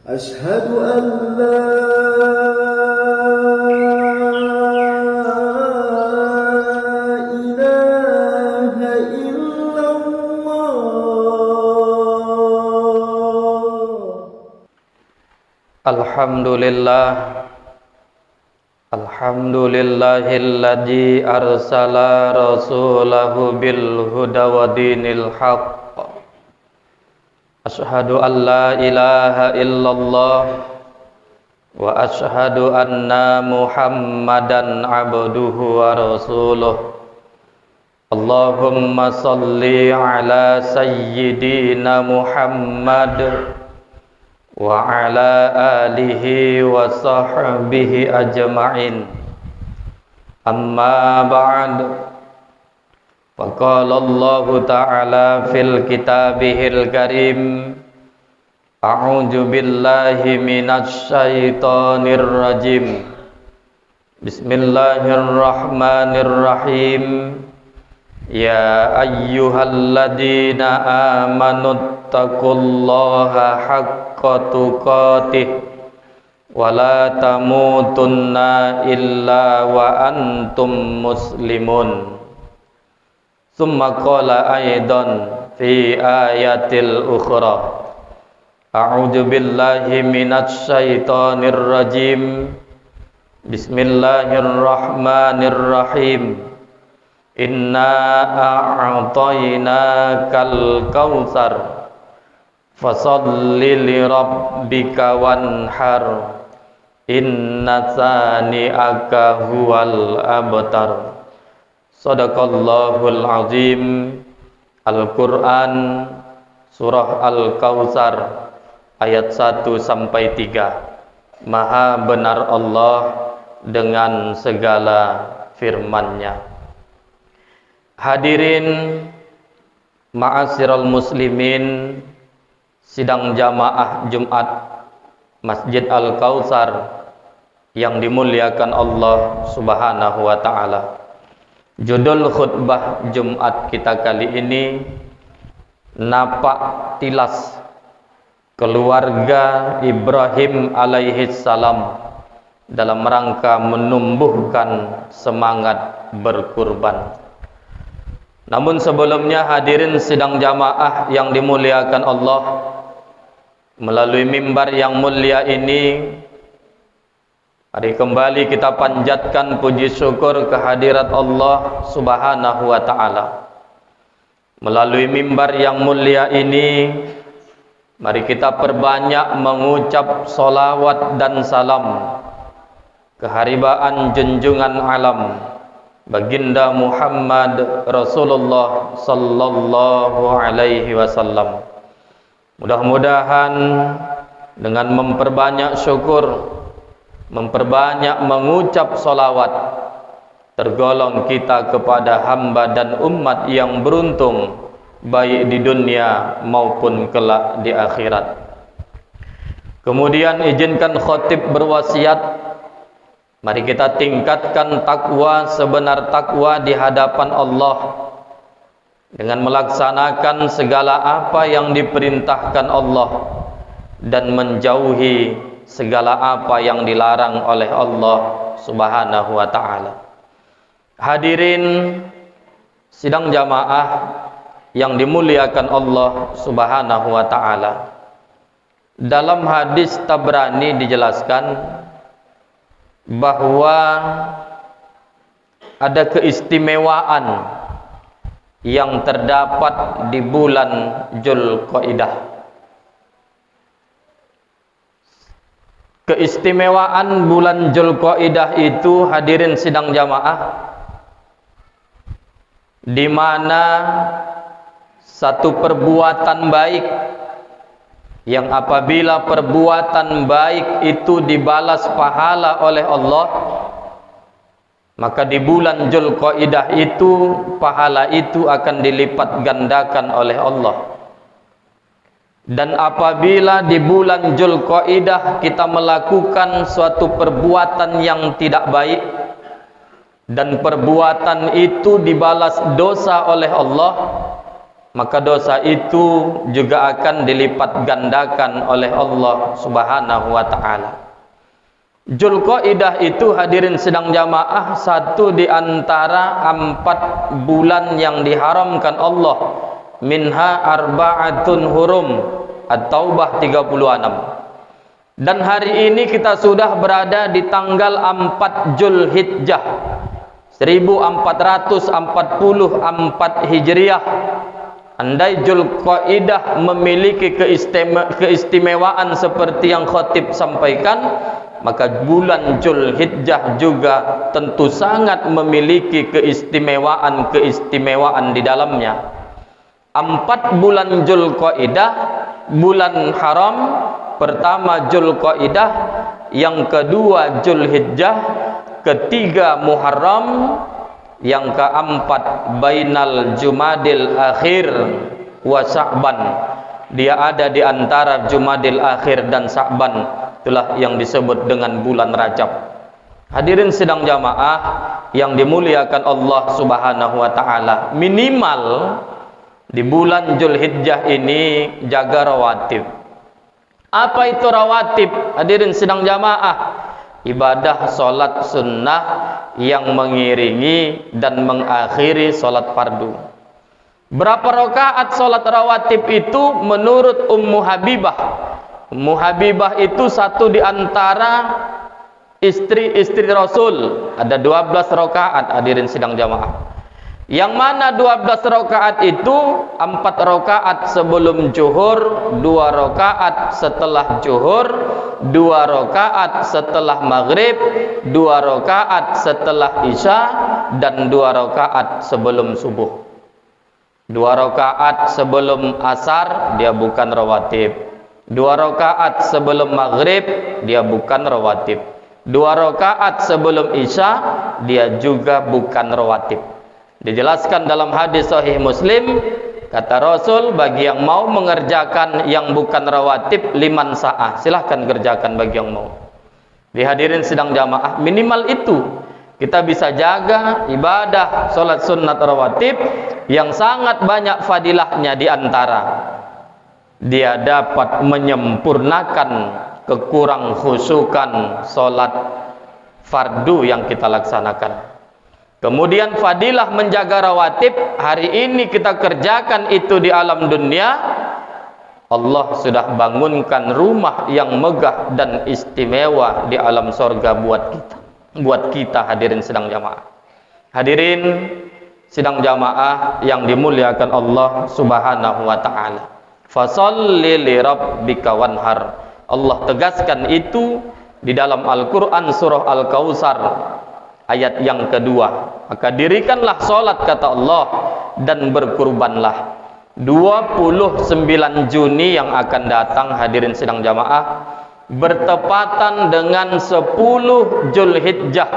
أشهد أن لا إله إلا الله. Alhamdulillahilladzi arsala rasulahu bil huda wa dinil haqq. Asyhadu an la ilaha illallah wa asyhadu anna Muhammadan abduhu wa rasuluh. Allahumma salli ala sayyidina Muhammad wa ala alihi wa sahbihi ajma'in. Amma ba'd. Wa qala Allah ta'ala fil kitabihil karim, a'udzu billahi minasy syaithanir rajim. Bismillahirrahmanirrahim. Ya ayyuhalladzina amanu taqullaha haqqa tuqatih wa la tamutunna illa wa antum muslimun. Tsumma qala aidan fi ayatil ukhra, a'udzu billahi minasy syaithanir rajim. Bismillahirrahmanirrahim. Inna a'tainakal kautsar fasalli li rabbika wanhar inna sani'aka huwal abtar. Shadaqallahul azim. Al-Quran surah Al-Kautsar ayat 1 sampai 3. Maha benar Allah dengan segala firman-Nya. Hadirin ma'asyiral muslimin, sidang jamaah Jumat Masjid Al-Kautsar yang dimuliakan Allah Subhanahu wa taala. Judul khutbah Jumat kita kali ini, napak tilas keluarga Ibrahim alaihi salam dalam rangka menumbuhkan semangat berkurban. Namun sebelumnya, hadirin sidang jamaah yang dimuliakan Allah, melalui mimbar yang mulia ini, mari kembali kita panjatkan puji syukur kehadirat Allah Subhanahu wa taala. Melalui mimbar yang mulia ini, mari kita perbanyak mengucap salawat dan salam keharibaan junjungan alam baginda Muhammad Rasulullah sallallahu alaihi wasallam. Mudah-mudahan dengan memperbanyak syukur, memperbanyak mengucap salawat, tergolong kita kepada hamba dan umat yang beruntung, baik di dunia maupun kelak di akhirat. Kemudian izinkan khatib berwasiat, mari kita tingkatkan takwa sebenar takwa di hadapan Allah dengan melaksanakan segala apa yang diperintahkan Allah dan menjauhi segala apa yang dilarang oleh Allah Subhanahu wa taala. Hadirin sidang jamaah yang dimuliakan Allah Subhanahu wa taala. Dalam hadis Tabrani dijelaskan bahwa ada keistimewaan yang terdapat di bulan Dzulqa'dah. Keistimewaan bulan Dzulqa'dah itu, hadirin sidang jamaah, di mana satu perbuatan baik yang apabila perbuatan baik itu dibalas pahala oleh Allah, maka di bulan Dzulqa'dah itu pahala itu akan dilipat gandakan oleh Allah. Dan apabila di bulan Dzulqa'dah kita melakukan suatu perbuatan yang tidak baik dan perbuatan itu dibalas dosa oleh Allah, maka dosa itu juga akan dilipat gandakan oleh Allah Subhanahu wa taala. Dzulqa'dah itu hadirin sidang jamaah satu di antara 4 bulan yang diharamkan Allah. Minha arba'atun hurum, At-Taubah 36. Dan hari ini kita sudah berada di tanggal 4 Dzulhijjah 1444 Hijriah. Andai Dzulqa'dah memiliki keistimewaan seperti yang khatib sampaikan, maka bulan Dzulhijjah juga tentu sangat memiliki keistimewaan di dalamnya. 4 bulan Dzulqa'dah, bulan haram. Pertama Dzulqa'dah, yang kedua Dzulhijjah, ketiga Muharram, yang keempat bainal Jumadil Akhir wa Sya'ban. Dia ada di antara Jumadil Akhir dan Sya'ban. Itulah yang disebut dengan bulan Rajab. Hadirin sidang jamaah yang dimuliakan Allah Subhanahu wa taala, minimal di bulan Dzulhijjah ini jaga rawatib. Apa itu rawatib? Hadirin sidang jamaah, ibadah solat sunnah yang mengiringi dan mengakhiri solat fardu. Berapa rakaat solat rawatib itu menurut Ummu Habibah? Ummu Habibah itu satu di antara istri-istri Rasul. Ada 12 rakaat, hadirin sidang jamaah. Yang mana 12 rakaat itu 4 rakaat sebelum zuhur, 2 rakaat setelah zuhur, 2 rakaat setelah maghrib, 2 rakaat setelah isya, dan 2 rakaat sebelum subuh. 2 rakaat sebelum asar dia bukan rawatib. 2 rakaat sebelum maghrib dia bukan rawatib. 2 rakaat sebelum isya dia juga bukan rawatib. Dijelaskan dalam hadis sahih Muslim, kata Rasul, bagi yang mau mengerjakan yang bukan rawatib liman sa'ah, silahkan kerjakan bagi yang mau. Dihadirin sidang jamaah, minimal itu kita bisa jaga ibadah salat sunnat rawatib yang sangat banyak fadilahnya. Di antara dia dapat menyempurnakan kekurang khusyukan salat fardu yang kita laksanakan. Kemudian fadilah menjaga rawatib, hari ini kita kerjakan itu di alam dunia, Allah sudah bangunkan rumah yang megah dan istimewa di alam sorga buat kita hadirin sidang jamaah. Hadirin sidang jamaah yang dimuliakan Allah Subhanahu wa taala. Fasholli li rabbika wanhar. Allah tegaskan itu di dalam Al-Qur'an surah Al-Kautsar ayat yang kedua. Maka dirikanlah salat kata Allah dan berkurbanlah. 29 Juni yang akan datang hadirin sidang jamaah bertepatan dengan 10 Dzulhijjah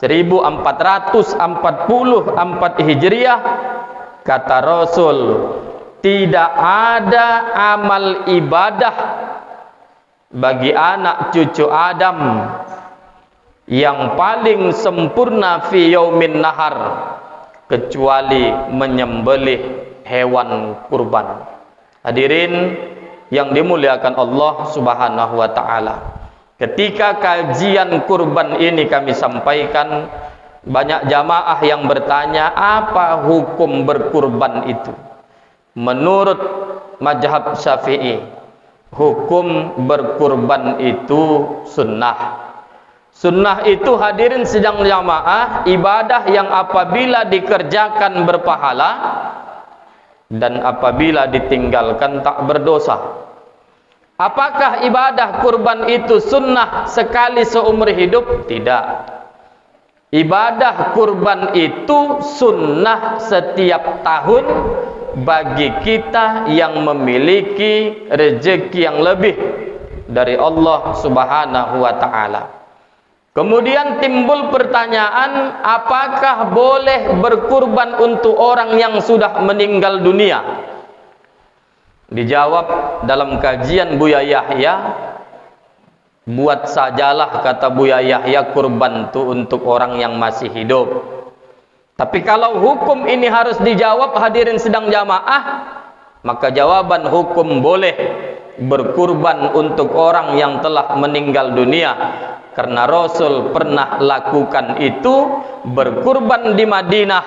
1444 Hijriah. Kata Rasul, tidak ada amal ibadah bagi anak cucu Adam yang paling sempurna fi yaumin nahar kecuali menyembelih hewan kurban. Hadirin yang dimuliakan Allah Subhanahu wa taala, ketika kajian kurban ini kami sampaikan, banyak jamaah yang bertanya, apa hukum berkurban itu? Menurut mazhab Syafi'i, hukum berkurban itu sunnah. Sunnah itu hadirin sidang jamaah ibadah yang apabila dikerjakan berpahala dan apabila ditinggalkan tak berdosa. Apakah ibadah kurban itu sunnah sekali seumur hidup? Tidak. Ibadah kurban itu sunnah setiap tahun bagi kita yang memiliki rezeki yang lebih dari Allah Subhanahu wa taala. Kemudian timbul pertanyaan, apakah boleh berkurban untuk orang yang sudah meninggal dunia? Dijawab dalam kajian Buya Yahya, buat sajalah kata Buya Yahya kurban itu untuk orang yang masih hidup. Tapi kalau hukum ini harus dijawab hadirin sidang jamaah, maka jawaban hukum boleh berkurban untuk orang yang telah meninggal dunia, karena Rasul pernah lakukan itu, berkurban di Madinah.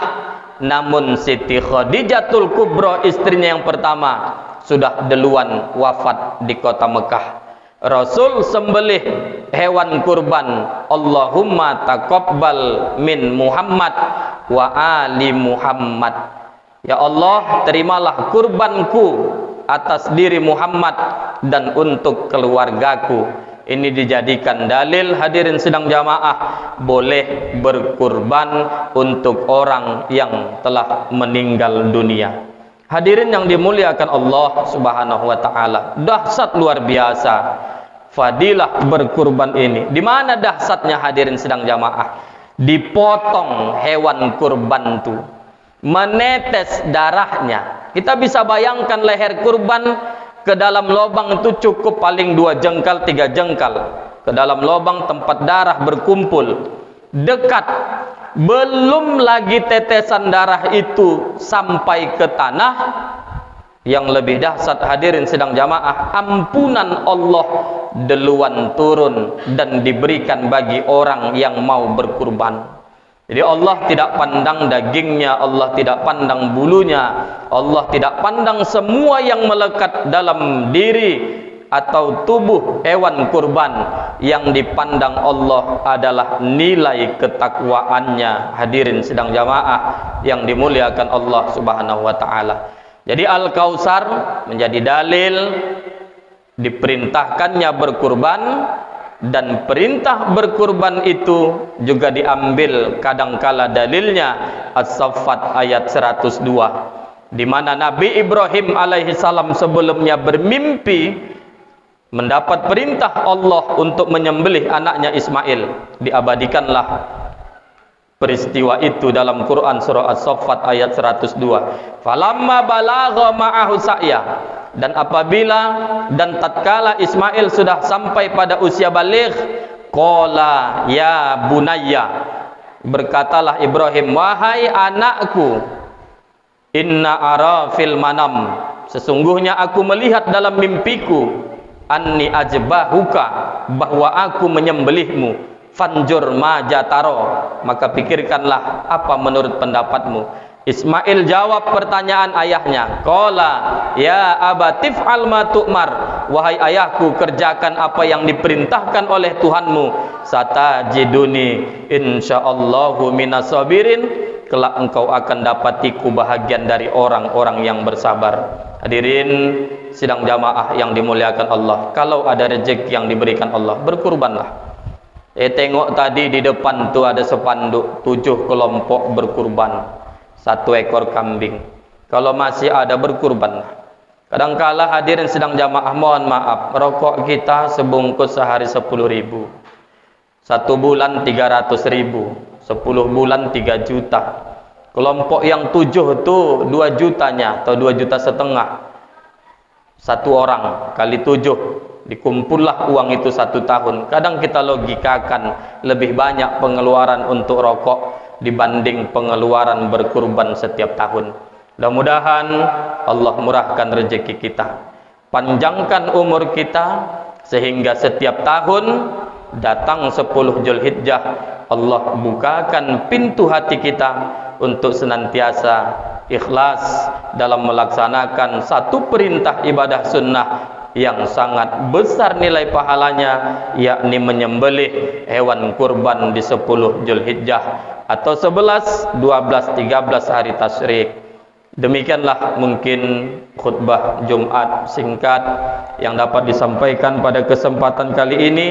Namun Siti Khadijatul Kubra, istrinya yang pertama, sudah duluan wafat di kota Mekah. Rasul sembelih hewan kurban, Allahumma taqabbal min Muhammad wa ali Muhammad. Ya Allah, terimalah kurbanku atas diri Muhammad dan untuk keluargaku. Ini dijadikan dalil hadirin sidang jamaah, boleh berkurban untuk orang yang telah meninggal dunia. Hadirin yang dimuliakan Allah Subhanahu wa taala, dahsyat luar biasa fadilah berkurban ini. Di mana dahsyatnya hadirin sidang jamaah? Dipotong hewan kurban itu, menetes darahnya. Kita bisa bayangkan leher kurban ke dalam lubang itu cukup paling 2 jengkal 3 jengkal. Ke dalam lubang tempat darah berkumpul, dekat. Belum lagi tetesan darah itu sampai ke tanah. Yang lebih dahsyat hadirin sidang jamaah, ampunan Allah duluan turun dan diberikan bagi orang yang mau berkurban. Jadi Allah tidak pandang dagingnya, Allah tidak pandang bulunya, Allah tidak pandang semua yang melekat dalam diri atau tubuh hewan kurban. Yang dipandang Allah adalah nilai ketakwaannya, hadirin sidang jamaah yang dimuliakan Allah Subhanahu wa taala. Jadi Al-Kautsar menjadi dalil diperintahkannya berkurban, dan perintah berkurban itu juga diambil kadangkala dalilnya As-Saffat ayat 102, di mana Nabi Ibrahim alaihissalam sebelumnya bermimpi mendapat perintah Allah untuk menyembelih anaknya Ismail. Diabadikanlah peristiwa itu dalam Quran surah As-Saffat ayat 102. Falamma balagha ma'ahu sa'ya, dan apabila dan tatkala Ismail sudah sampai pada usia baligh, qala ya bunayya, berkatalah Ibrahim, wahai anakku, inna ara fil manam, sesungguhnya aku melihat dalam mimpiku, anni ajbahuka, bahwa aku menyembelihmu, fanjur ma jataro, maka pikirkanlah apa menurut pendapatmu. Ismail jawab pertanyaan ayahnya, qala ya abatif al ma tu'mar, wahai ayahku, kerjakan apa yang diperintahkan oleh Tuhanmu, satajiduni insyaallahu minas sabirin, kelak engkau akan dapatiku bahagian dari orang-orang yang bersabar. Hadirin sidang jamaah yang dimuliakan Allah, kalau ada rezeki yang diberikan Allah, berkurbanlah. Tengok tadi di depan tu ada spanduk 7 kelompok berkurban, 1 ekor kambing. Kalau masih ada, berkurbanlah. Kadangkala hadirin sedang jamaah, mohon maaf, rokok kita sebungkus sehari 10.000, 1 bulan 300.000, 10 bulan 3 juta. Kelompok yang 7 itu 2 jutanya atau 2,5 juta. 1 orang kali 7, dikumpullah uang itu 1 tahun. Kadang kita logikakan lebih banyak pengeluaran untuk rokok dibanding pengeluaran berkurban setiap tahun. Mudah-mudahan Allah murahkan rezeki kita, panjangkan umur kita, sehingga setiap tahun datang 10 Zulhijjah, Allah bukakan pintu hati kita untuk senantiasa ikhlas dalam melaksanakan satu perintah ibadah sunnah yang sangat besar nilai pahalanya, yakni menyembelih hewan kurban di 10 Zulhijjah atau 11, 12, 13 hari tasyrik. Demikianlah mungkin khutbah Jumat singkat yang dapat disampaikan pada kesempatan kali ini.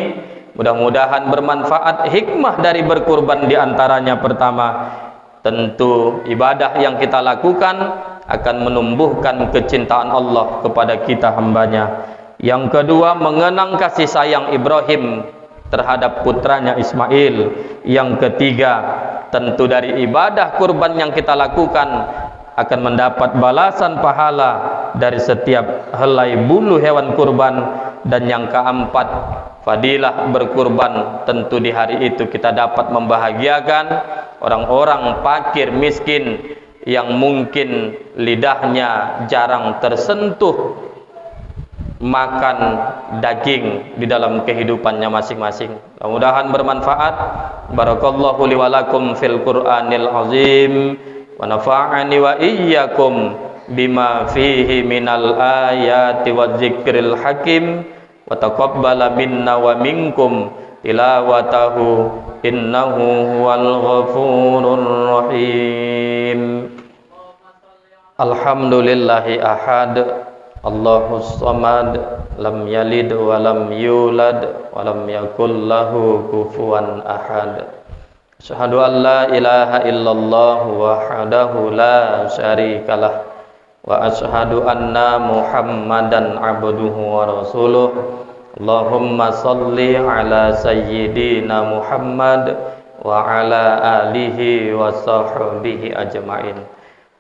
Mudah-mudahan bermanfaat. Hikmah dari berkurban diantaranya, pertama, tentu ibadah yang kita lakukan akan menumbuhkan kecintaan Allah kepada kita hambanya. Yang kedua, mengenang kasih sayang Ibrahim terhadap putranya Ismail. Yang ketiga, tentu dari ibadah kurban yang kita lakukan akan mendapat balasan pahala dari setiap helai bulu hewan kurban. Dan yang keempat, fadilah berkurban. Tentu di hari itu kita dapat membahagiakan orang-orang fakir miskin yang mungkin lidahnya jarang tersentuh makan daging di dalam kehidupannya masing-masing. Mudah-mudahan bermanfaat. Barakallahu li wa lakum fil Qur'anil azim wa nafa'ani wa iyyakum bima fihi minal ayati wa dzikril hakim wa taqabbala minna wa minkum tilawatahu innahu huwal ghafurur rahim. Alhamdulillahi ahad, Allahus samad, lam yalid wa lam yulad wa lam yakul lahu kufuwan ahad. Asyhadu an la ilaha illallah wahdahu la syarikalah wa asyhadu anna Muhammadan abduhu wa rasuluh. Allahumma salli ala sayyidina Muhammad wa ala alihi wa sahbihi ajma'in.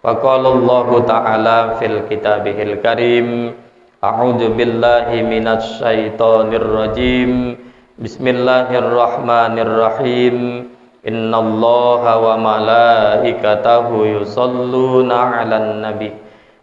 Wa qala Allah ta'ala fil kitabihil karim, a'udzu billahi minasy syaithanir rajim. Bismillahirrahmanirrahim. Innallaha wa malaikatahu yusholluna 'alan nabi.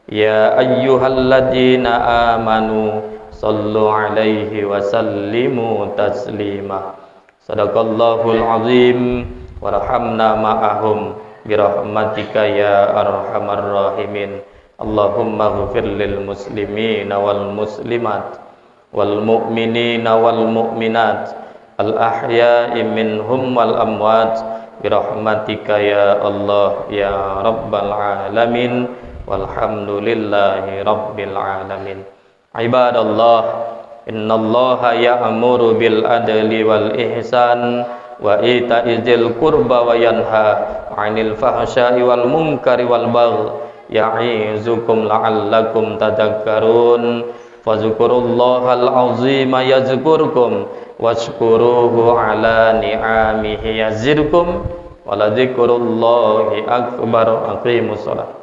Ya ayyuhalladzina amanu sallu 'alaihi wa sallimu taslima. Sadaqallahul azim. Warhamna ma'ahum birahmatika ya arhamar rahimin. Allahumma ighfir lil muslimina wal muslimat wal mu'minina wal mu'minat al ahya'i minhum wal amwat birahmatika ya Allah ya rabbal alamin. Walhamdulillahi rabbil alamin. Ibadallah, innallaha ya'muru bil adli wal ihsan wa ita'i dzil qurba wa yanha 'anil fahsya'i wal munkari wal baghi ya'izukum la'allakum tadhakkarun. Fadhkurullahal 'azima yazkurkum washkuruhu 'ala ni'amihi yazidkum wa la dzikrullahi akbar. Aqimus shalah.